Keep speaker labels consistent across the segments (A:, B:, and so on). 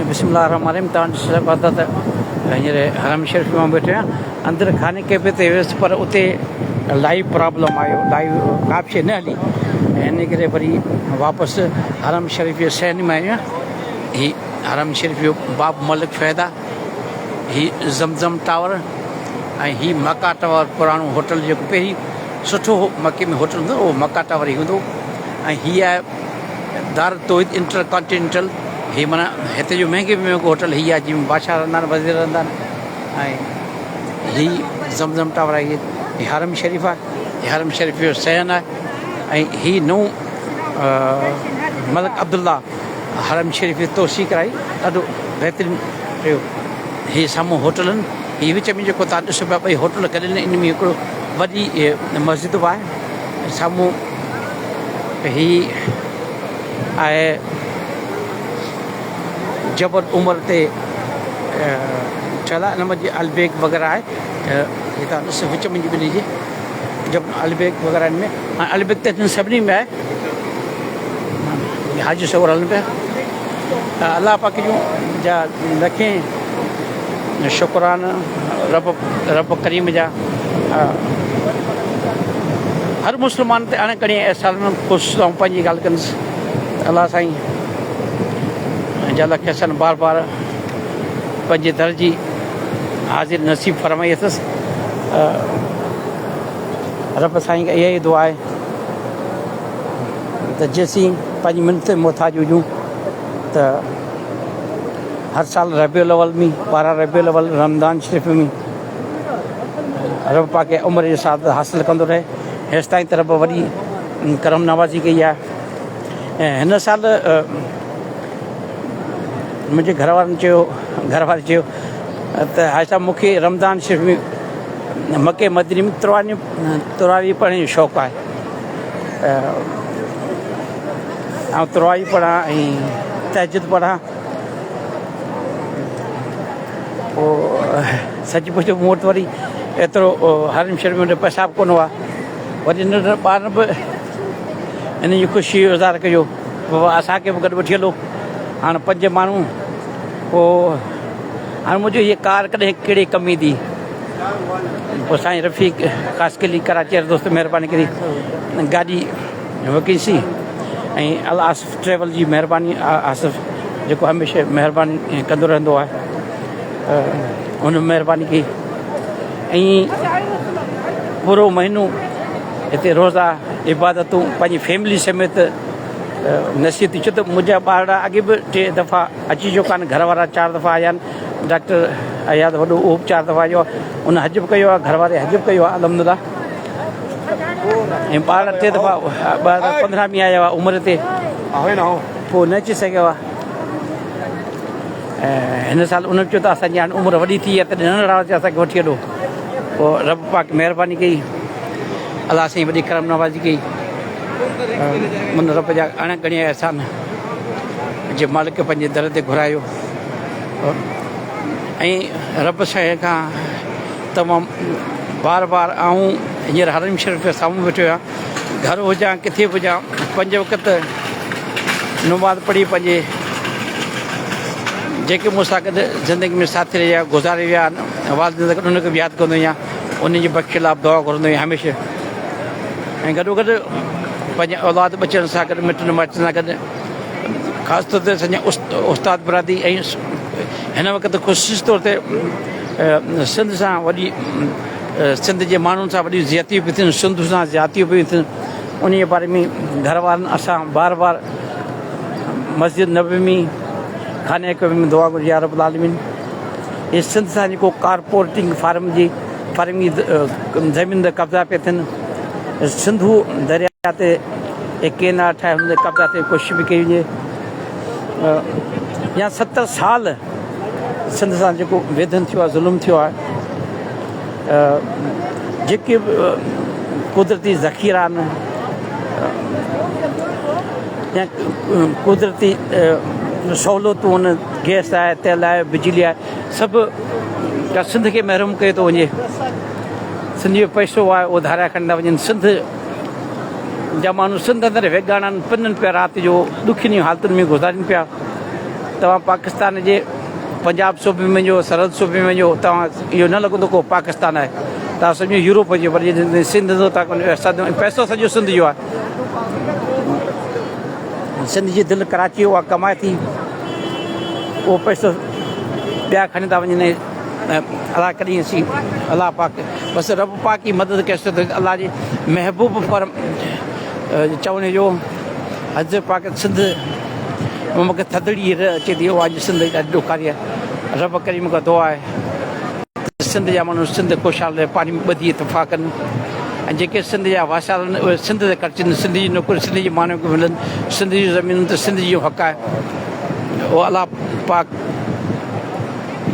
A: बिस्मिल्लाहिर्रहमानिर्रहीम हींअर हरम शरीफ़ में बैठे हैं अंदर खाने के पे ते वियुसि पर उते लाइव प्रॉब्लम आयो लाइव का बि शइ न हली इन करे वरी वापसि हरम शरीफ़ जे सहन में आहियूं ही हरम शरीफ़ जो बाब मलिक फ़ैदा ही ज़मज़म टावर ऐं ही मक्का टावर पुराणो होटल जेको पहिरीं सुठो मके में होटल हूंदो उहो मक्का टावर ई हूंदो ऐं हीअ आहे दार तौहीद इंटरकॉन्टिनेंटल ही माना हिते जो महांगे में महांगो होटल हीअ आहे जिन बादशाह रहंदा आहिनि वज़ीर रहंदा आहिनि ऐं ही ज़मज़म टावर आहे ही हरम शरीफ़ आहे ही हरम शरीफ़ जो सहन आहे ऐं ही नओं मलिक अब्दुल्ला हरम शरीफ़ जी तोसी कराई ॾाढो बहितरीनु कयो ही साम्हूं होटल आहिनि ही विच में जेको तव्हां ॾिसो पिया ॿई होटल गॾु आहिनि इन में हिकिड़ो वॾी मस्जिद बि आहे साम्हूं ही आहे जबल उमर ते ठहियल आहे नंबर जी अलबेग वग़ैरह आहे ही तव्हां ॾिसो विच में ॿिन्ही जे जब अलबेग वग़ैरह में ऐं अलबेग त हिन सभिनी में आहे हाजी सवर हलनि पिया अलाह पाक जूं जा लखें शुकरान रब करीम जा हर मुस्लमान ते हाणे घणी अहसान ख़ुशि ऐं पंहिंजी ॻाल्हि कंदुसि अलाह साईं जा लख अहसान बार बार पंहिंजे दर जी हाज़िर नसीब फरमाई अथसि रब साईं खे इहा ई दुआ आहे त जेसीं पंहिंजी मिनत मुहताज हुजूं त हर साल रबियुल अव्वल में 12 रबियुल अव्वल रमज़ान शरीफ़ में रब पाक उमिरि जे साथ हासिलु कंदो रहे हेसि ताईं त रब वॾी करम नवाज़ी कई आहे ऐं हिन साल मुंहिंजे घरवारनि घरवारी चयो त हाजी साहिबु मूंखे रमज़ान शरीफ़ में मके मदनी में तुरावी पढ़ण जो शौक़ु आहे ऐं तुरावी पढ़ां ऐं तहजुद पढ़ां पोइ सच पुछो मूं वटि वरी एतिरो हरम शरीफ़ में पैसा बि कोन हुआ वरी नंढा ॿार बि इन जी ख़ुशी इज़हार कयो बाबा असांखे बि गॾु वठी हलो हाणे 5 माण्हू पोइ हाणे मुंहिंजो हीअ कार कॾहिं कहिड़ी कमी ईंदी पोइ साईं रफ़ीक कासकली कराची वारे दोस्त महिरबानी करी गाॾी वकीसी ऐं अल आसिफ़ ट्रेवल जी महिरबानी आसिफ़ जेको हमेशह महिरबानी कंदो रहंदो आहे हुन महिरबानी कई ऐं पूरो महीनो हिते रोज़ा इबादतूं पंहिंजी फैमिली समेत नसीहत छो त मुंहिंजा ॿार अॻे बि 3 दफ़ा अची चुका आहिनि घर वारा 4 दफ़ा आया आहिनि डॉक्टर आयाद वॾो उहो बि 4 दफ़ा आयो आहे उन हज बि कयो आहे घर वारे हज बि कयो आहे अलहमदिल्ला ऐं ॿार 3 दफ़ा 2015 में आया हुआ उमिरि ते पोइ न अची सघियो आहे ऐं हिन साल उन चयो त असांजी हाणे उमिरि वॾी थी आहे त नंढड़ा असांखे वठी हलो पोइ रब पाक महिरबानी कई अलाह साईं वॾी करम नवाज़ी कई मन रब जा अणगणिया अहसान जे मालिक पंहिंजे दर ते घुरायो ऐं रब साईं खां तमामु बार बार आऊं हींअर हरम शरीफ़ साम्हूं वेठो आहियां घर हुजां किथे बि हुजां 5 वक़्त नमाज़ पढ़ी पंहिंजे जेके मूंसां गॾु ज़िंदगी में साथी रहिया गुज़ारे विया आहिनि वालदेन सां गॾु उनखे बि यादि कंदो आहियां उनजी बख़्श खिलाफ़ दुआ घुरंदो आहियां हमेशह ऐं गॾो गॾु पंहिंजे औलाद बचनि सां गॾु मिटनि माइटनि सां गॾु ख़ासि तौर ते असांजा उस्ताद बरादी ऐं हिन वक़्तु ख़ुशि तौर ते सिंध सां वॾी सिंध जे माण्हुनि सां वॾियूं ज़्यातियूं पियूं थियनि सिंध सां ज़्यातियूं पियूं थियनि उन जे बारे में घर वारनि असां बार बार मस्जिद नबी में खाने में दुआ घुरी या रब्बुल आलमीन इहे सिंध सां जेको कारपोरेटिंग फार्म जी ज़मीन ते कब्ज़ा पिया थियनि सिंधू दरिया ते केना ठाहे हुन ते कब्ज़ा ते कोशिशि बि कई वञे या 70 साल सिंध सां जेको वेधन थियो आहे ज़ुल्म थियो आहे जेके बि कुदरती ज़ख़ीरा आहिनि या कुदरती सहूलियतूं आहिनि गैस आहे तेल आहे बिजली आहे सभु सिंध खे महिरूम कयो थो वञे सिंध जो पैसो आहे उहो धारिया खणी था वञनि सिंध जा माण्हू सिंध अंदरि वेगाड़नि पिननि पिया राति जो ॾुखियुनि हालतुनि में गुज़ारनि पिया त तव्हां पाकिस्तान जे पंजाब सूबे में जो सरहद सूबे में जो तव्हां इहो न लॻंदो को पाकिस्तान आहे, तव्हां सम्झो यूरोप जो, पर सिंध जो तव्हां पैसो सॼो सिंध जो आहे। सिंध जी दिलि कराची उहा कमाए थी, उहो पैसो ॿिया खणी था वञनि। अलाह कॾहिं असीं अलाह पाक बसि रब पाक ई मदद कयोसीं त अलाह जे महबूब पर चवण जो हज पाक सिंध मूंखे थधिड़ी अचे थी, उहा अॼु सिंध ॾाढी ॾोकारी आहे। रब करी मूंखे दुआ आहे सिंध जा माण्हू सिंध ख़ुशहाल रहे, पाणी में ॿधी इतफ़ाक़ कनि, ऐं जेके सिंध जा वासाल आहिनि उहे सिंध ते ख़र्चनि, सिंध जी नौकरी सिंध जी माण्हुनि खे मिलनि, सिंध जी ज़मीन ते सिंध जो हक़ आहे। उहो अलाह पाक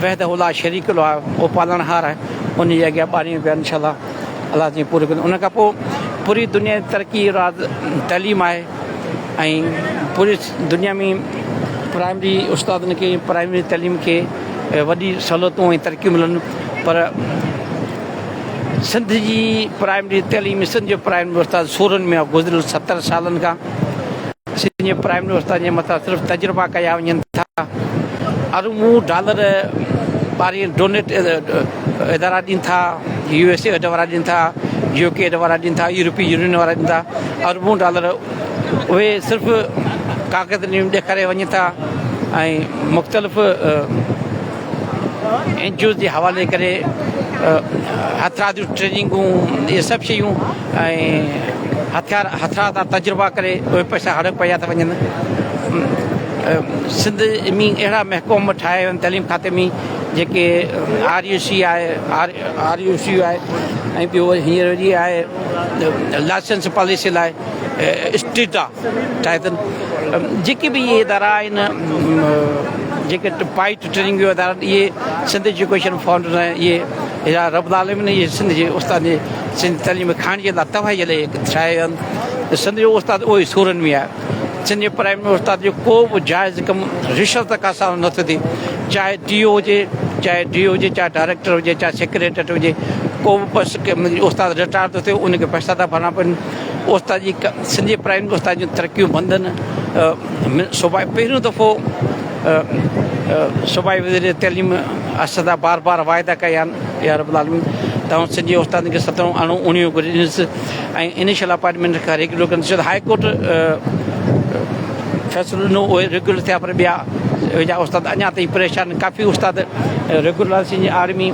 A: वहद उला शरीक आहे, उहो पालणहार आहे, उन जे अॻियां ॿारहं पिया इनशाअल्लाह अलाह जी पूरी कंदो। उन खां पोइ पूरी दुनिया जी तरक़ी राज तइलीम आहे, ऐं पूरी दुनिया में प्राइमरी उस्तादनि खे प्राइमरी तइलीम खे वॾी सहूलियतूं ऐं तरक़ियूं मिलनि। पर सिंध जी प्राइमरी तइलीम, सिंध जो प्राइमरी उस्ताद सूरनि में गुज़िरियल 70 सालनि खां सिंध जे प्राइमरी उस्ताद जे मथां सिर्फ़ु तजुर्बा कया वञनि था। अरबूं डॉलर ॿारहं डोनेट इदारा ॾियनि था, USA वारा ॾियनि था, UK वारा ॾियनि था, यूरोपीय यूनियन वारा ॾियनि था। अरबूं डॉलर उहे सिर्फ़ु कागज़ में ॾेखारे वञनि था, ऐं मुख़्तलिफ़ NGOs जे हवाले करे हथियार जूं ट्रेनिंगूं, इहे सभु शयूं, ऐं हथियार था तजुर्बा करे उहे पैसा हड़प पिया था वञनि। सिंध में अहिड़ा महकूम ठाहे आहिनि तइलीम खाते में, जेके RUC आहे, ऐं ॿियो हींअर वरी आहे लाइसेंस पॉलिसी लाइ स्टीटा ठाहे अथनि। जेके बि इहे इदारा आहिनि, जेके पाइट ट्रेनिंग जो इदारा, इहे सिंध एजुकेशन फाउंडेशन आहे, इहे रब्बुल आलमीन इहे सिंध जे उस्ताद जे सिंध तइलीम खाइण जे लाइ तवहाईअ लाइ ठाहे आहिनि। सिंध जो उस्ताद उहो ई सूरनि में आहे। सिंध जे प्राइमरी उस्ताद जो को बि जाइज़ कमु रिश्वत खां सां नथो थिए, चाहे DO हुजे, चाहे डायरेक्टर हुजे, चाहे सेक्रेटरी हुजे, को बि बसि उस्ताद रिटायर थो थिए उनखे पैसा था भरणा पवनि। उस्ताद जी सिंध जे प्राइमरी उस्ताद जूं तरक़ियूं बंदनि। सूबाई पहिरियों दफ़ो सूबाई वज़ीर तइलीम असदा बार वाइदा कया आहिनि, या रब्बुल आलमीन तव्हां सिंध जे उस्तादनि खे 17 अणु 19 ॾिनसि, ऐं इनिशियल अपॉइंटमेंट खां रेगुलर कंदुसि। हाई कोर्ट फ़ैसिलो ॾिनो, उहे रेगुलर थिया, पर ॿिया वेझा उस्ताद अञा ताईं परेशान। काफ़ी उस्ताद रेगुलर सिंध जी आर्मी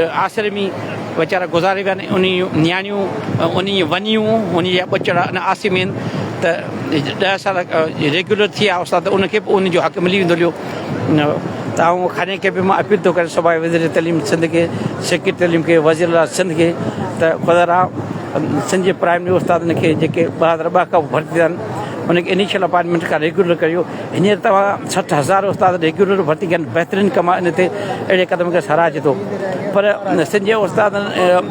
A: आसिरे में वीचारा गुज़ारे विया आहिनि, उन जूं नियाणियूं, उन जी वनियूं, उन जा ॿचड़ा अञा आसिम आहिनि। त 10 साल रेगुलर थी विया उस्ताद, उनखे बि उनजो हक़ मिली वेंदो हुयो। त आउं खाने खे बि मां अपील थो करे सूबाई वज़ीर तइलीम सिंध खे, सेक्रेटरी तइलीम खे, वज़ीर सिंध खे, त ख़ुदा सिंध जे प्राइमरी उस्तादनि खे जेके 2002 खां भर्ती थिया आहिनि उनखे इनिशियल अपॉइंटमेंट खां रेगुलर करियो। हींअर तव्हां 60,000 उस्ताद रेगुलर भर्ती कनि, बहितरीनु कमु आहे इन ते, अहिड़े क़दम खे साराहिजे थो। पर सिंध जे उस्ताद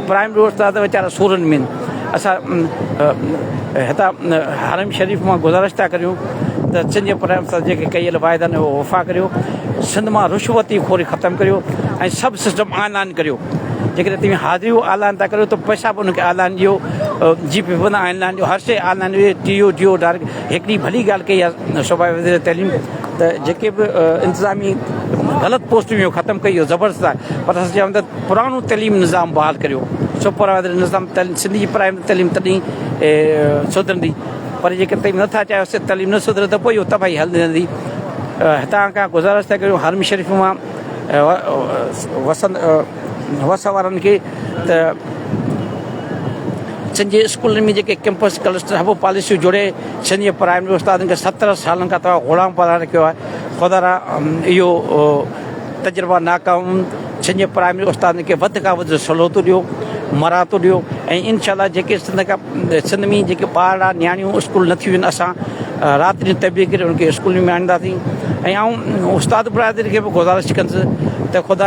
A: प्राइमरी उस्ताद वीचारा सूरनि में आहिनि। असां हितां हरम शरीफ़ मां गुज़ारिश था करियूं त सिंध जे प्राइमरी उस्ताद जेके कयल वाइदा आहिनि उहो वफ़ा करियो, सिंध मां रुश्वती खोरी ख़तमु करियो, ऐं सभु सिस्टम ऑनलाइन करियो। जेकॾहिं तव्हां हाज़िरियूं ऑनलाइन था करियो त पैसा बि उनखे ऑनलाइन ॾियो, GP बि ऑनलाइन ॾियो, हर शइ ऑनलाइन ॾियो। DO डायरेक्ट हिकिड़ी भली ॻाल्हि कई आहे सूबाई वज़ीर तइलीम, त जेके बि इंतिज़ामी ग़लति पोस्टियूं ख़तमु कई, इहो ज़बरदस्त आहे। पर असां चऊं त पुराणो तइलीम निज़ाम बहाल करियो, सुपरवाइज़र निज़ाम सिंध जी प्राइमरी तइलीम तॾहिं सुधरंदी। पर जेके तव्हां नथा चाहियो तइलीम न सुधरे त पोइ इहो तबाही हलंदी रहंदी। हितां खां गुज़ारिश था करियूं हरम शरीफ़ मां वस वारनि खे त सिंध जे स्कूलनि में जेके कैंपस क्लस्टर हब पॉलिसियूं जोड़े सिंध जे प्राइमरी उस्तादनि खे 17 सालनि खां तव्हां ग़ुलाम पढ़ाए रखियो आहे। ख़ुदा इहो तजुर्बा नाकाम। सिंध जे प्राइमरी उस्तादनि खे वधि खां वधि सहूलियतूं ॾियो, मराहतूं ॾियो, ऐं इनशाला जेके सिंध में जेके ॿार नियाणियूं स्कूल न थियूं आहिनि, असां राति ॾींहुं तबियत करे उनखे स्कूल में आणींदासीं। ऐं आउं उस्ताद बरादरी खे बि गुज़ारिश कंदुसि त ख़ुदा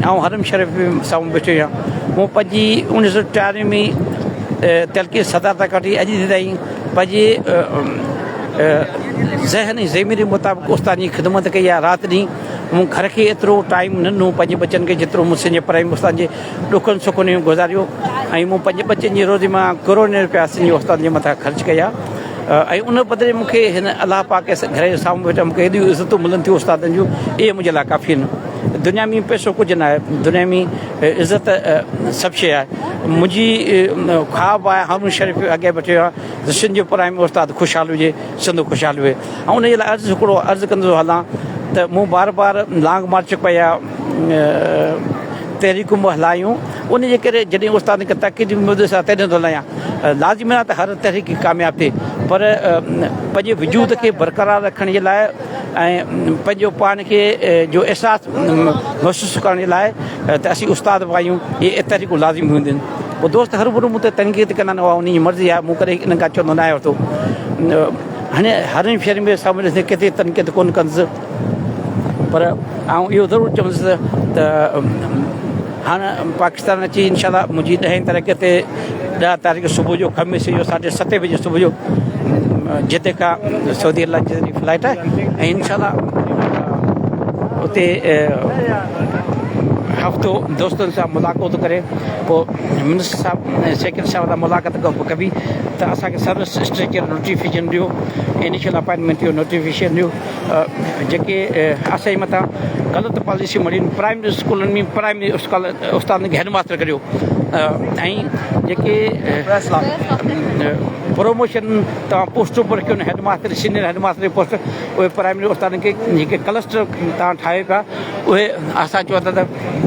A: आउं हरम शरीफ़ में साम्हूं वेठो आहियां। मूं पंहिंजी 1993 में तलकी सदारत कढी अॼु ताईं पंहिंजे ज़हन ज़मीरी मुताबिक़ उस्ताद जी ख़िदमत कई आहे। राति ॾींहुं मूं घर खे एतिरो टाइम न ॾिनो पंहिंजे बचनि खे जेतिरो मूं सिंध जे प्राइमरी उस्ताद जे ॾुखनि सुखनि में गुज़ारियो। ऐं मूं पंहिंजे बचनि जी रोज़ी मां करोड़नि रुपया सिंध जे उस्ताद जे मथां ख़र्चु कया। ऐं उन बदिले मूंखे हिन अलाह पाक घर जे साम्हूं वेठा मूंखे हेॾियूं इज़तूं मिलनि थियूं उस्तादनि जूं, इहे मुंहिंजे लाइ काफ़ी आहिनि। दुनिया में पैसो कुझु न आहे, दुनिया में इज़त सभु शइ आहे। मुंहिंजी ख़्वाबु आहे हारून शरीफ़ अॻे वठियो आहे त सिंध जो प्राइम उस्तादु ख़ुशहाल हुजे, सिंध ख़ुशहाल हुजे। ऐं उनजे लाइ हिकिड़ो अर्ज़ु कंदो हलां त मूं बार बार लॉन्ग मार्च कया, तहरीकूं हलायूं, उनजे करे जॾहिं उस्ताद खे तक़ीद मुदे सां तॾहिं थो हलायां। लाज़िमी आहे त हर तहरीक कामयाबु थिए, पर पंहिंजे वजूद खे बरक़रार रखण जे लाइ ऐं पंहिंजो पाण खे जो अहसासु महसूसु करण जे लाइ त असीं उस्ताद बि आहियूं, इहे तहरीकूं लाज़िमी हूंदियूं आहिनि। पोइ दोस्त हर भरू मूं त तनक़ीद कंदा न हुआ, उन जी मर्ज़ी आहे, मूं करे इन खां चवंदो न आहियां वरितो। हाणे हर शहर में साम्हूं ॾिसे किथे तनक़ीद कोन कंदुसि, पर आउं इहो ज़रूरु चवंदुसि त हाणे पाकिस्तान अची इनशाला मुंहिंजी 10 तारीख़ ते 10 तारीख़ सुबुह जो ख़मीस जो 7:30 बजे सुबुह जो जिते खां सऊदी अरब जी फ्लाइट आहे, ऐं इनशाला उते हफ़्तो दोस्तनि सां मुलाक़ात करे पोइ मिनिस्टर साहिब ऐं सेक्रेटरी साहिब सां मुलाक़ात कबी त असांखे सर्विस स्ट्रक्चर नोटिफिकेशन ॾियो, इनिशियल अपॉइंटमेंट जो नोटिफिकेशन ॾियो, जेके असांजे मथां ग़लति पॉलिसी मड़ियूं प्राइमरी स्कूलनि में प्राइमरी उस्तादनि खे हेडमास्टर करियो, ऐं जेके प्रोमोशन तव्हां पोस्टूं पर कयो न, हेडमास्टर सीनियर हेडमास्टर जी पोस्ट, उहे प्राइमरी उस्तादनि खे जेके क्लस्टर तव्हां ठाहियो पिया, उहे असां चओ था त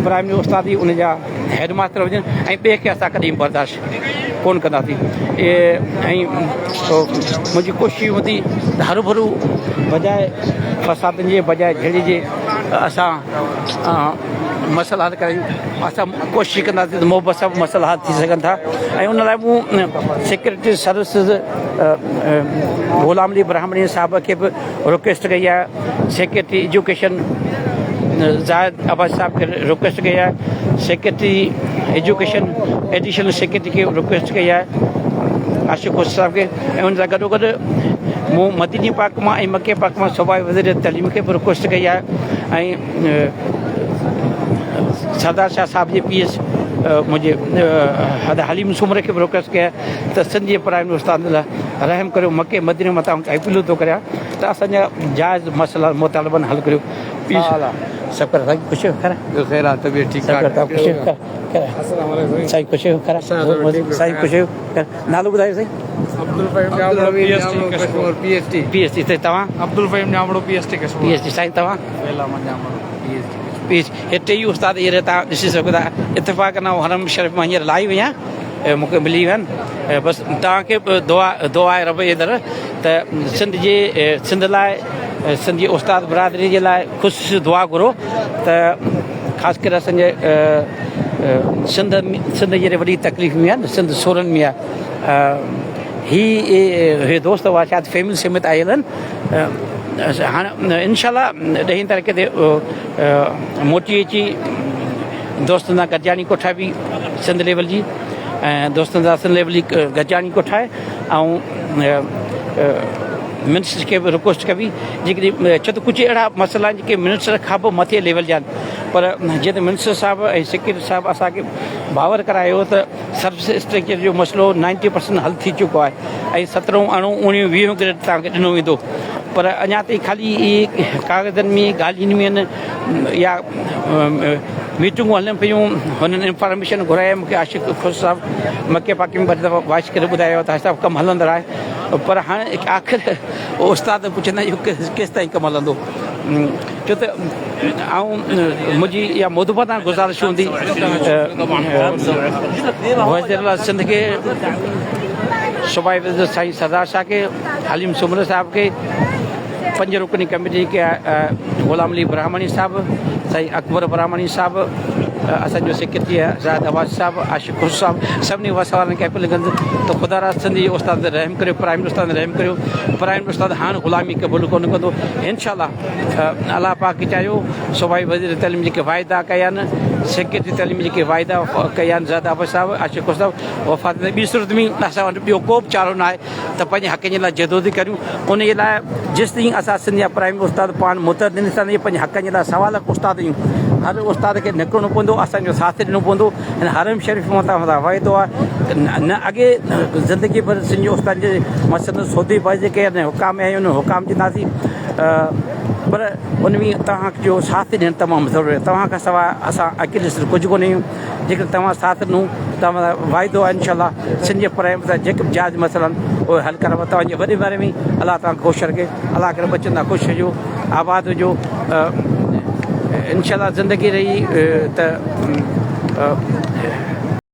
A: प्राइमरी उस्ताद ई उन जा हेडमास्टर हुजनि, ऐं ॿिए खे असां कॾहिं बर्दाश्त कोन कंदासीं। ऐं मुंहिंजी कोशिशि हूंदी त हरू भरू बजाए फ़सादनि जे बजाए झेड़ी जे असां मसइला हल कयूं, असां कोशिशि कंदासीं त मोहबत सां मसइला हल थी सघनि था। ऐं उन लाइ मूं सेक्रेटरी सर्विसिस ग़ुलाम अली ब्राह्मणी साहिब खे बि रिक्वेस्ट कई आहे, सेक्रेटरी एजुकेशन ज़ाहिद अब्बास साहिब खे रिक्वेस्ट कई आहे, सेक्रेटरी एजुकेशन एडिशनल सेक्रेटरी खे रिक्वेस्ट कई आहे आशिक़ हुसैन साहिब खे, ऐं उन सां गॾोगॾु मूं मदीनी पाक मां ऐं मके पाक मां सूबाई वज़ीर तइलीम खे बि रिक्वेस्ट कई आहे, ऐं सरदार शाह साहिब जे PS मुंहिंजे हलीम सूमर खे बि रिक्वेस्ट कया त सिंध जे प्राइमरी उस्ताद लाइ रहम करियो, मके मदीने मथां अपील थो करियां त असांजा जाइज़ मसइला मुतालबनि हल करियो। सभु करे साईं ख़ुशि ख़ैर तबियत ठीकु आहे, साईं ख़ुशि ख़ैर साईं ख़ुशि नालो ॿुधायो साईं? अब्दुल फ़हीम ॼामड़ो PhD ते तव्हां? अब्दुल फ़हीम ॼामड़ो PhD साईं तव्हां? हे टे उस्ताद इहे तव्हां ॾिसी सघो था। इतफ़ाक़ न हरम शरीफ़ मां हींअर लाइ वई आहियां, मूंखे मिली विया आहिनि, बसि तव्हांखे दुआ आहे रब जे दर त सिंध लाइ सिंध जी उस्ताद बिरादरी जे लाइ ख़ुशि दुआ घुरो त ख़ासि करे असांजे सिंध जहिड़ी वॾी तकलीफ़ में आहे न, सिंध सोरनि में आहे। हे दोस्त हुआ शायदि फैमिली समेत आयल आहिनि, हाणे इनशाला 10 तारीख़ ते मोटी अची दोस्तनि सां गॾिजाणी कोठा बि सिंध लेवल जी, ऐं दोस्तनि सां सिंध लेवल जी गॾिजाणी कोठा आहे, ऐं मिनिस्टर खे बि रिक्वेस्ट कबी जेकॾहिं छो त कुझु अहिड़ा मसइला आहिनि जेके मिनिस्टर खां बि मथे लेवल जा आहिनि, पर जीअं त मिनिस्टर साहिबु ऐं सेक्रेटरी साहिबु असांखे बावर करायो त सर्विस स्ट्रक्चर जो मसइलो 90% हल थी चुको आहे, ऐं 17 अणु 19 ग्रेड तव्हांखे ॾिनो वेंदो, पर अञा ताईं ख़ाली इहे कागज़नि में ॻाल्हियुनि में या मीटिंगूं हलनि पियूं। हुननि इंफॉर्मेशन घुराए मूंखे आशिक़ ख़ुशि साहिबु मके पाके में ॿ दफ़ा वाइस करे ॿुधायो त साहिबु कमु हलंदड़ आहे, पर हाणे आख़िर उस्ताद पुछंदा इहो केसि ताईं कमु हलंदो, छो त मुंहिंजी इहा मुदबतां गुज़ारिश हूंदी वज़ीर सिंध खे, सूबाई वज़ीर साईं सरदार शाह खे, हलीम सूमर साहिब खे, 5 रुकनी कमेटी के ग़ुलाम अली ब्राह्मणी साहब, साईं अकबर ब्राह्मणी साहब, असांजो सेक्रेटरी ज़ाहिद अब्बास साहब, आशिक़ हुसैन साहब, सभिनी वसावारनि खे अपील कंदुसि त ख़ुदा रा सिंधी उस्ताद रहम करियो, प्राइमरी उस्ताद रहम करियो। प्राइमरी उस्ताद हाणे ग़ुलामी क़बूल कोन कंदो इनशाला। अलाह पाक चाहियो सूबाई वज़ीर तइलीम जेके वाइदा कया आहिनि, सेक्रेटरी तइलीम जेके वाइदा कया आहिनि ज़ाहिद अब्बास साहब, आशिक़ हुसैन साहब, वफ़ात ॿी सूरत में असां वटि ॿियो को बि चारो न आहे त पंहिंजे हक़ जे लाइ जदोदी करियूं। उन जे लाइ जेसि ताईं असां सिंध जा प्राइमरी उस्ताद पाण मुतअद्दिन सां पंहिंजे हक़नि जे लाइ सवाल उस्ताद आहियूं, हर उस्ताद खे निकिरणो पवंदो, असांजो साथ ॾियणो पवंदो। हिन हरम शरीफ़ मथां वाइदो आहे न अॻे ज़िंदगी भर सिंधी उस्ताद जे मसइले सौदी भाई जेके हुकाम आहियूं उन हुकाम ॾींदासीं, पर उन में तव्हांजो साथ ॾियणु तमामु ज़रूरी आहे। तव्हां खां सवाइ असां अकेले सिर्फ़ु कुझु कोन आहियूं। जेकर तव्हां साथ ॾिनो तव्हां वाइदो आहे इनशाला सिंधी पर जेके बि जाइज़ मसइला आहिनि उहे हल करणु तव्हांजे वॾे बारे में अलाह तव्हांखे ख़ुशि रखे, अलाह करे बचंदा ख़ुशि हुजो, आबाद हुजो। इनशाला ज़िंदगी रही त